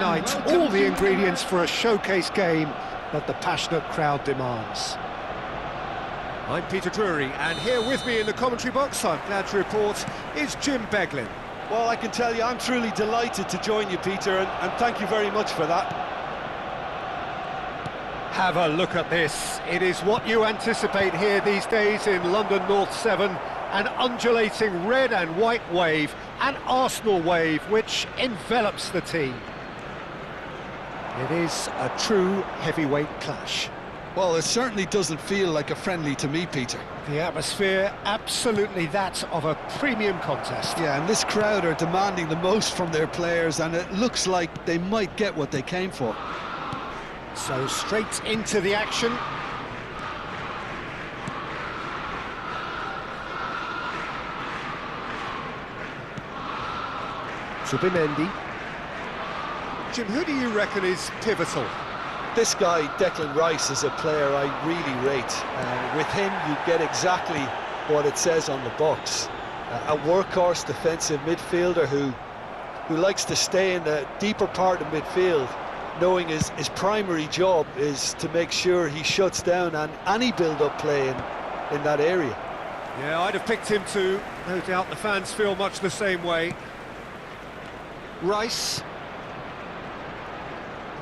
Night, all the ingredients for a showcase game that the passionate crowd demands. I'm Peter Drury, and here with me in the commentary box, I'm glad to report, is Jim Beglin. Well, I can tell you, I'm truly delighted to join you, Peter, and thank you very much for that. Have a look at this. It is what you anticipate here these days in London North 7, an undulating red and white wave, an Arsenal wave which envelops the team. It is a true heavyweight clash. Well, it certainly doesn't feel like a friendly to me, Peter. The atmosphere, absolutely that of a premium contest. Yeah, and this crowd are demanding the most from their players, and it looks like they might get what they came for. So straight into the action. Zubimendi. Jim, who do you reckon is pivotal? This guy, Declan Rice, is a player I really rate. With him, you get exactly what it says on the box. A workhorse defensive midfielder who likes to stay in the deeper part of midfield, knowing his primary job is to make sure he shuts down any build-up play in that area. Yeah, I'd have picked him too. No doubt the fans feel much the same way. Rice.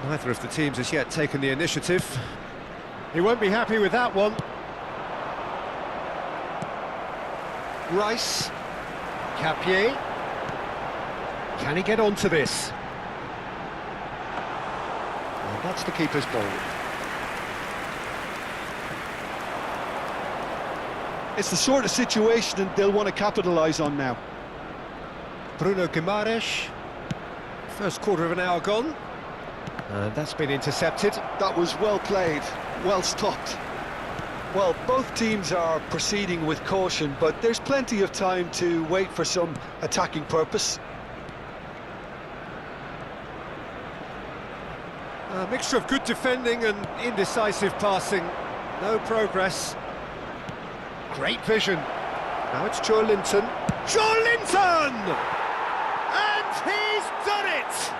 Neither of the teams has yet taken the initiative. He won't be happy with that one. Rice. Capier. Can he get onto this? Well, that's the keeper's ball. It's the sort of situation they'll want to capitalise on now. Bruno Guimaraes. First quarter of an hour gone. And that's been intercepted. That was well played, well stopped. Well, both teams are proceeding with caution, but there's plenty of time to wait for some attacking purpose. A mixture of good defending and indecisive passing. No progress. Great vision. Now it's Joe Linton. Joe Linton! And he's done it!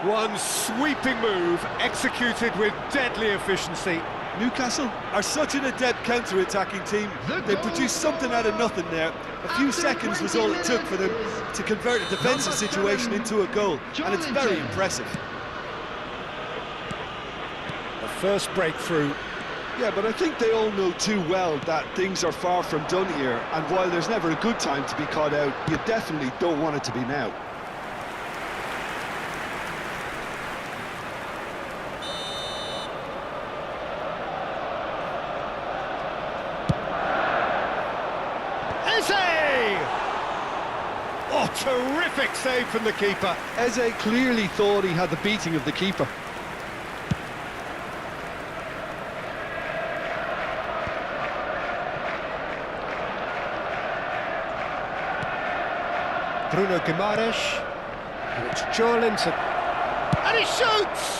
One sweeping move, executed with deadly efficiency. Newcastle are such an adept counter-attacking team. They produced something out of nothing there. A few seconds was all it took for them to convert a defensive situation into a goal, and it's very impressive. The first breakthrough. Yeah, but I think they all know too well that things are far from done here, and while there's never a good time to be caught out, you definitely don't want it to be now. Oh, terrific save from the keeper. Eze clearly thought he had the beating of the keeper. Bruno Guimaraes. And it's Joe Linton. And he shoots!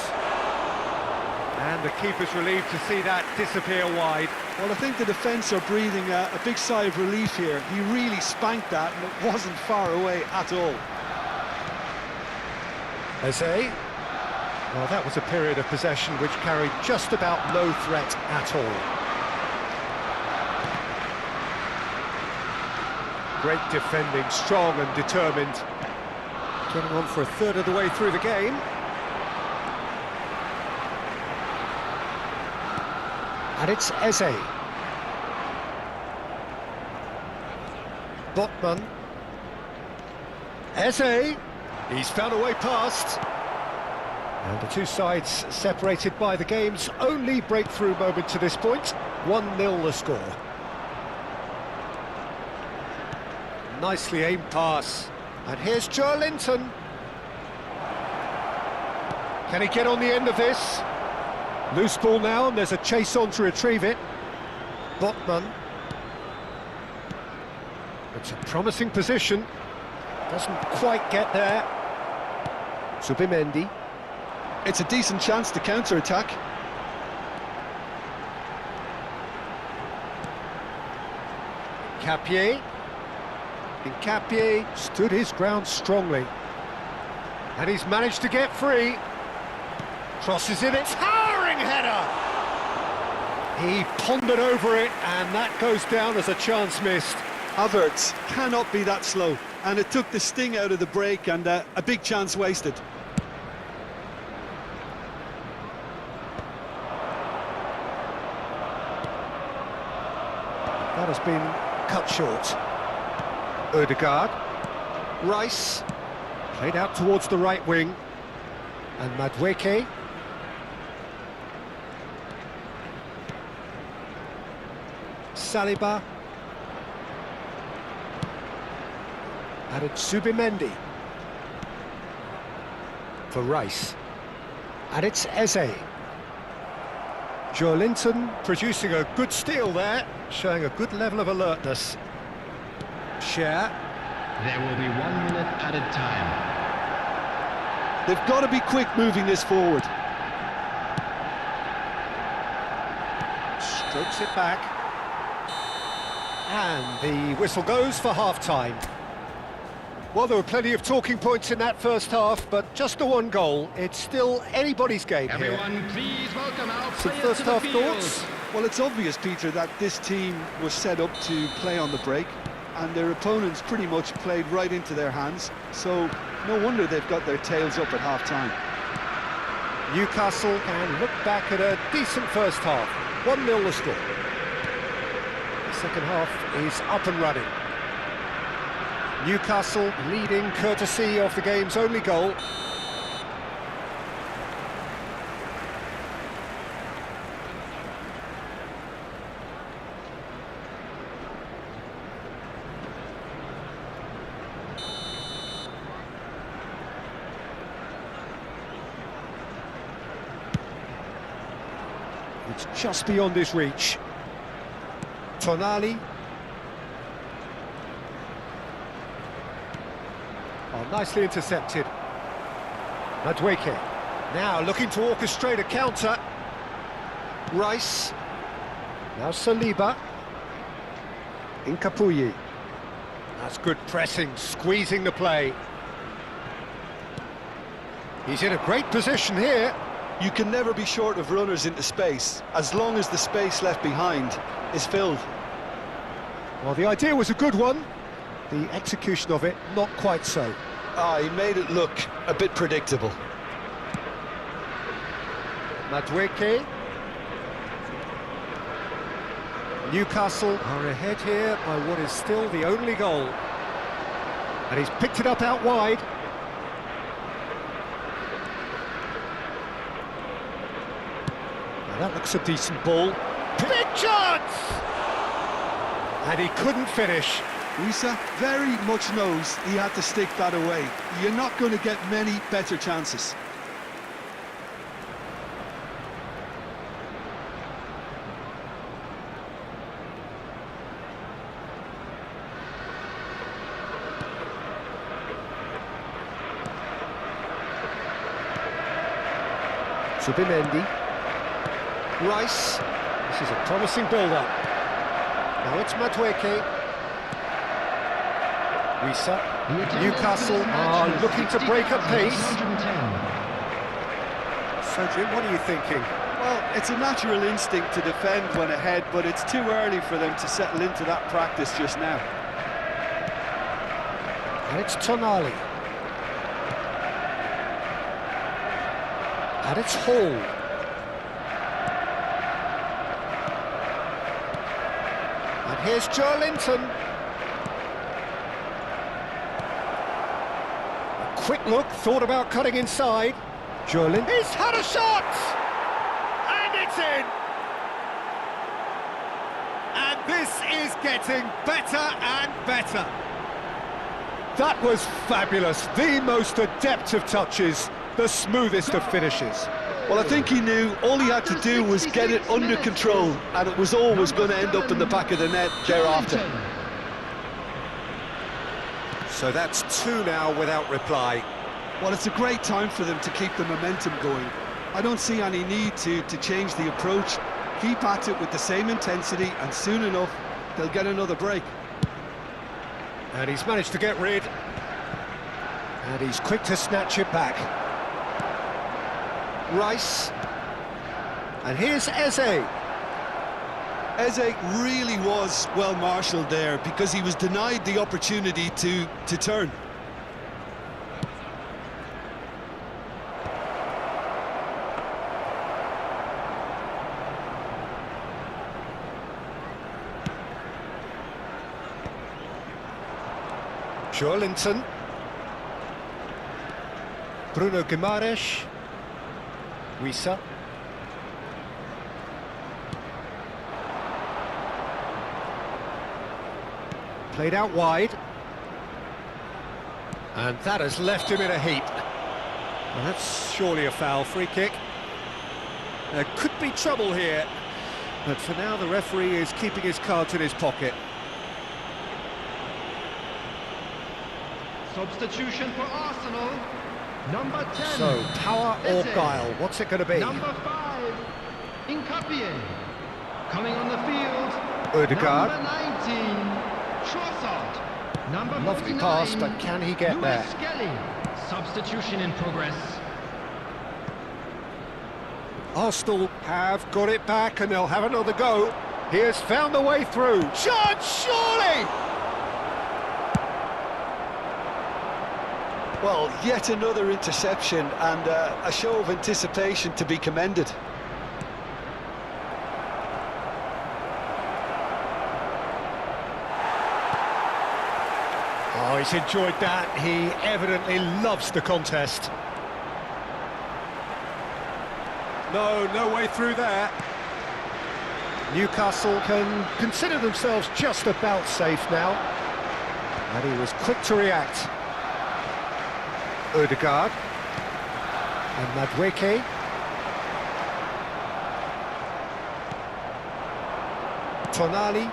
And the keeper's relieved to see that disappear wide. Well, I think the defence are breathing a big sigh of relief here. He really spanked that, and it wasn't far away at all. Eze. Well, that was a period of possession which carried just about no threat at all. Great defending, strong and determined. Getting on for a third of the way through the game. And it's Eze. Botman. Eze. He's found a way past. And the two sides separated by the game's only breakthrough moment to this point. 1-0 the score. Nicely aimed pass. And here's Joe Linton. Can he get on the end of this? Loose ball now, and there's a chase on to retrieve it. Botman. It's a promising position. Doesn't quite get there. Zubimendi. It's a decent chance to counter-attack. Capier. Nkapie stood his ground strongly. And he's managed to get free. Crosses in, it's towering header! He pondered over it, and that goes down as a chance missed. Havertz cannot be that slow, and it took the sting out of the break, and a big chance wasted. That has been cut short. Ødegaard. Rice. Played out towards the right wing. And Madueke. Saliba. And it's Zubimendi. For Rice. And it's Eze. Joelinton producing a good steal there, showing a good level of alertness. Share. There will be 1 minute added time. They've got to be quick moving this forward. Strokes it back. And the whistle goes for half-time. Well, there were plenty of talking points in that first half, but just the one goal. It's still anybody's game Everyone, here. please welcome our Some players first to the half field. thoughts? Well, it's obvious, Peter, that this team was set up to play on the break, and their opponents pretty much played right into their hands, so no wonder they've got their tails up at half-time. Newcastle can look back at a decent first half. 1-0 the score. The second half is up and running. Newcastle leading courtesy of the game's only goal. It's just beyond his reach. Tonali. Oh, nicely intercepted. Madueke. Now looking to orchestrate a counter. Rice. Now Saliba. Nkapie. That's good pressing, squeezing the play. He's in a great position here. You can never be short of runners into space, as long as the space left behind is filled. Well, the idea was a good one. The execution of it, not quite so. He made it look a bit predictable. Madueke. Newcastle are ahead here by what is still the only goal. And he's picked it up out wide. Now that looks a decent ball. Big chance! And he couldn't finish. Risa very much knows he had to stick that away. You're not going to get many better chances. Zubimendi. Rice. This is a promising build-up. Now it's Madueke. Risa. Newcastle are looking to break at pace. So, Jim, what are you thinking? Well, it's a natural instinct to defend when ahead, but it's too early for them to settle into that practice just now. And it's Tonali. And it's Hall. And here's Joelinton. A quick look, thought about cutting inside. Joelinton. He's had a shot! And it's in! And this is getting better and better. That was fabulous. The most adept of touches. The smoothest of finishes. Well, I think he knew all he had to do was get it under control, and it was always going to end up in the back of the net thereafter. So that's 2 now without reply. Well, it's a great time for them to keep the momentum going. I don't see any need to change the approach. Keep at it with the same intensity, and soon enough, they'll get another break. And he's managed to get rid. And he's quick to snatch it back. Rice. And here's Eze. Eze really was well marshalled there because he was denied the opportunity to turn. Joelinton. Bruno Guimaraes. Wissa. Played out wide. And that has left him in a heap. Well, that's surely a foul. Free kick. There could be trouble here. But for now, the referee is keeping his cards in his pocket. Substitution for Arsenal. Number 10. So, power or Eze. guile? What's it going to be? Number 5. Incapie. Coming on the field. Odegaard. Number 19. Trossard. Number Lovely 49. pass, but can he get Louis there? Skelly. Substitution in progress. Arsenal have got it back and they'll have another go. He has found the way through. Shot, surely! Well, yet another interception and a show of anticipation to be commended. Oh, he's enjoyed that. He evidently loves the contest. No way through there. Newcastle can consider themselves just about safe now. And he was quick to react. Odegaard. And Madueke. Tonali.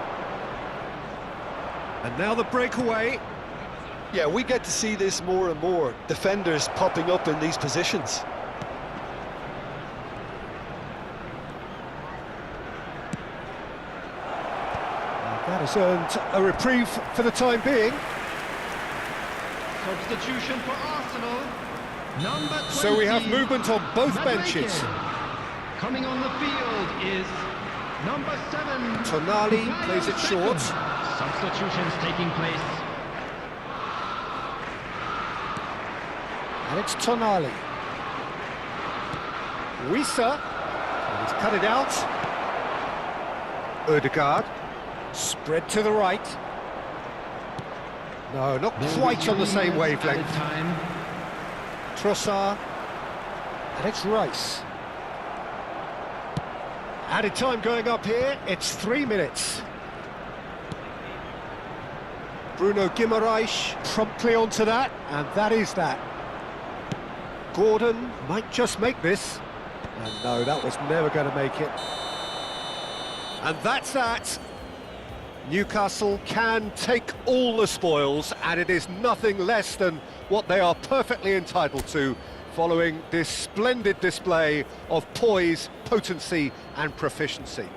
And now the breakaway. Yeah, we get to see this more and more. Defenders popping up in these positions. That has earned a reprieve for the time being. Substitution for Arsenal. Number 20. So we have movement on both Madueke. benches. Coming on the field is number 7. Tonali Bukayo plays it Saka. short. Substitutions taking place. And it's Tonali. Wissa. And he's cut it out. Odegaard. Spread to the right. No, not quite on the same wavelength. Time. Trossard. And it's Rice. Added time going up here. It's 3 minutes. Bruno Guimaraes promptly onto that, and that is that. Gordon might just make this. And no, that was never going to make it. And that's that. Newcastle can take all the spoils, and it is nothing less than what they are perfectly entitled to, following this splendid display of poise, potency and proficiency.